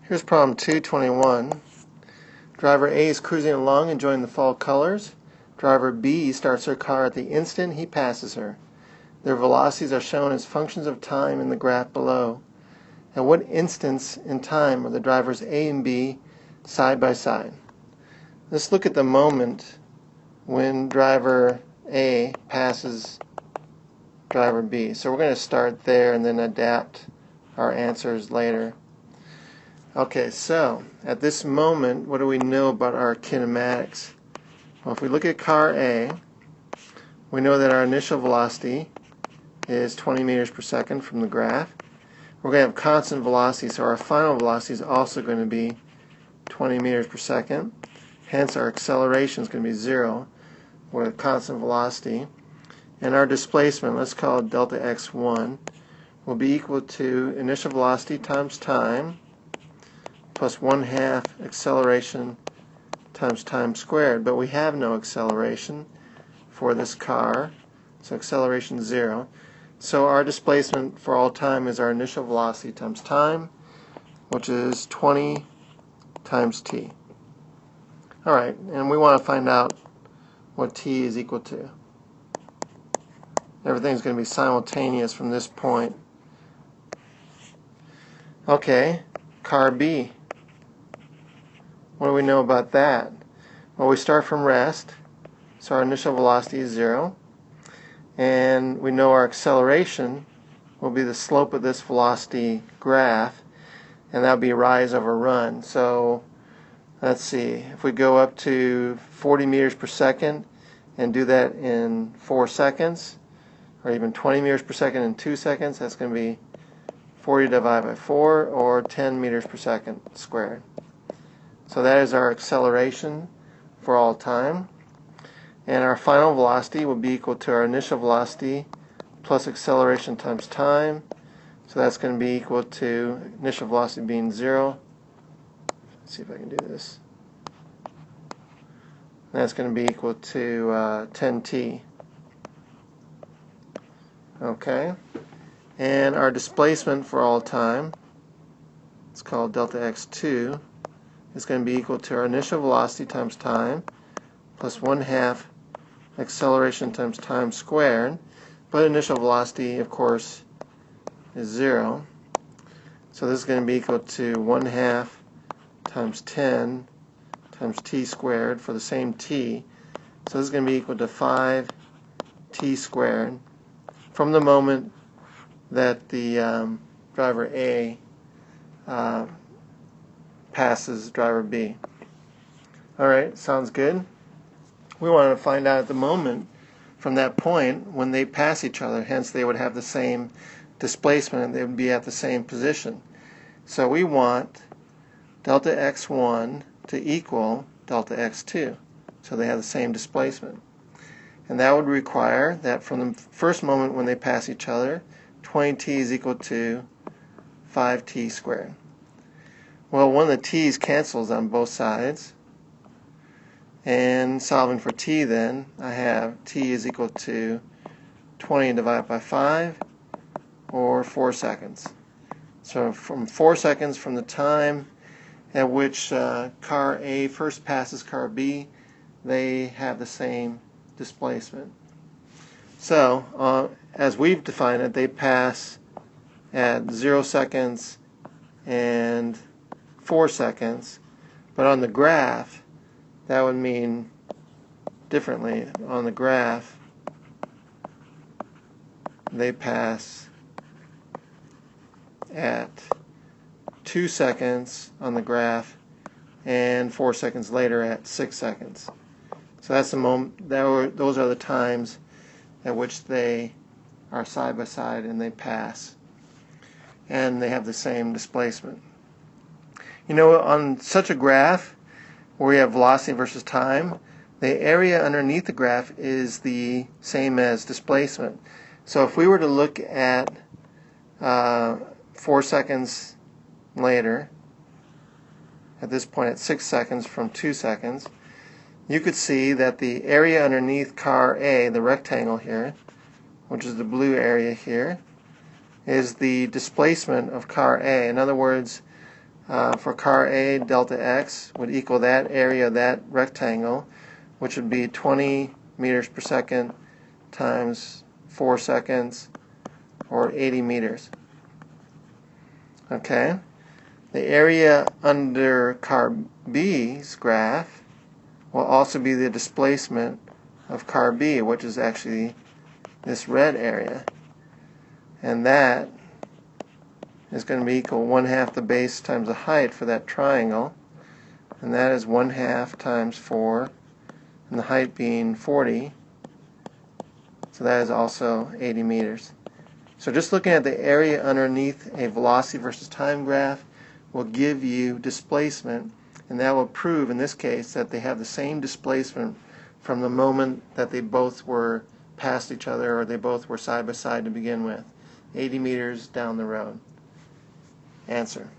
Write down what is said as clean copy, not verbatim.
Here's problem 221. Driver A is cruising along enjoying the fall colors. Driver B starts her car at the instant he passes her. Their velocities are shown as functions of time in the graph below. At what instance in time are the drivers A and B side by side? Let's look at the moment when driver A passes driver B. So we're going to start there and then adapt our answers later. Okay, so at this moment, what do we know about our kinematics? Well, if we look at car A, we know that our initial velocity is 20 meters per second from the graph. We're going to have constant velocity, so our final velocity is also going to be 20 meters per second. Hence, our acceleration is going to be 0 with a constant velocity. And our displacement, let's call it delta x1, will be equal to initial velocity times time plus 1/2 acceleration times time squared. But we have no acceleration for this car, so acceleration 0. So our displacement for all time is our initial velocity times time, which is 20 times t. Alright, and we want to find out what t is equal to. Everything's going to be simultaneous from this point. Okay, car B. What do we know about that? Well, we start from rest, so our initial velocity is 0. And we know our acceleration will be the slope of this velocity graph, and that will be rise over run. So let's see, if we go up to 40 meters per second and do that in 4 seconds, or even 20 meters per second in 2 seconds, that's going to be 40 divided by 4, or 10 meters per second squared. So that is our acceleration for all time. And our final velocity will be equal to our initial velocity plus acceleration times time. So that's going to be equal to initial velocity being 0. Let's see if I can do this. That's going to be equal to 10t. Okay. And our displacement for all time, it's called delta x2, is going to be equal to our initial velocity times time plus 1/2 acceleration times time squared. But initial velocity, of course, is 0. So this is going to be equal to 1/2 times 10 times t squared for the same t. So this is going to be equal to 5t squared from the moment that the driver A passes driver B. Alright, sounds good. We want to find out at the moment from that point when they pass each other, hence they would have the same displacement and they would be at the same position. So we want delta x1 to equal delta x2, so they have the same displacement. And that would require that from the first moment when they pass each other, 20t is equal to 5t squared. Well, one of the t's cancels on both sides. And solving for t then, I have t is equal to 20 divided by 5, or 4 seconds. So from 4 seconds from the time at which car A first passes car B, they have the same displacement. So as we've defined it, they pass at 0 seconds and 4 seconds, but on the graph that would mean differently. On the graph they pass at 2 seconds on the graph and 4 seconds later at 6 seconds. So that's the moment. Those are the times at which they are side by side and they pass, and they have the same displacement. You know, on such a graph where we have velocity versus time, the area underneath the graph is the same as displacement. So if we were to look at 4 seconds later, at this point at 6 seconds from 2 seconds, you could see that the area underneath car A, the rectangle here, which is the blue area here, is the displacement of car A. In other words, For car A, delta x would equal that area of that rectangle, which would be 20 meters per second times 4 seconds, or 80 meters. Okay? The area under car B's graph will also be the displacement of car B, which is actually this red area. And that is going to be equal 1/2 the base times the height for that triangle. And that is 1/2 times 4, and the height being 40. So that is also 80 meters. So just looking at the area underneath a velocity versus time graph will give you displacement, and that will prove in this case that they have the same displacement from the moment that they both were past each other, or they both were side by side to begin with, 80 meters down the road. Answer.